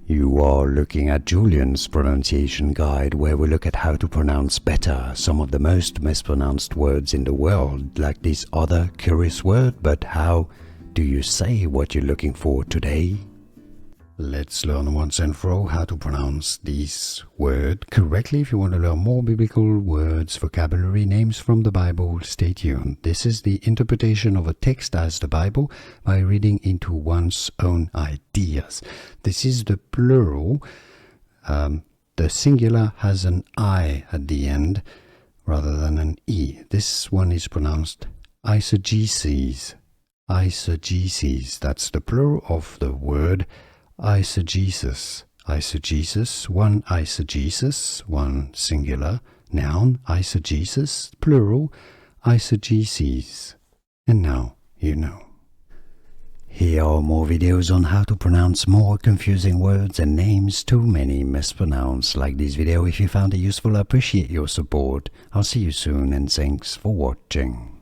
You are looking at Julian's pronunciation guide, where we look at how to pronounce better some of the most mispronounced words in the world, like this other curious word. But how do you say what you're looking for today? Let's learn once and for all how to pronounce this word correctly. If you want to learn more biblical words, vocabulary, names from the Bible, stay tuned. This is the interpretation of a text as the Bible by reading into one's own ideas. This is the plural. The singular has an I at the end rather than an E. This one is pronounced eisegeses. Eisegeses. That's the plural of the word eisegesis. Eisegesis, one eisegesis, one singular noun, eisegesis, plural, eisegeses. And now you know. Here are more videos on how to pronounce more confusing words and names too many mispronounced. Like this video if you found it useful. I appreciate your support. I'll see you soon and thanks for watching.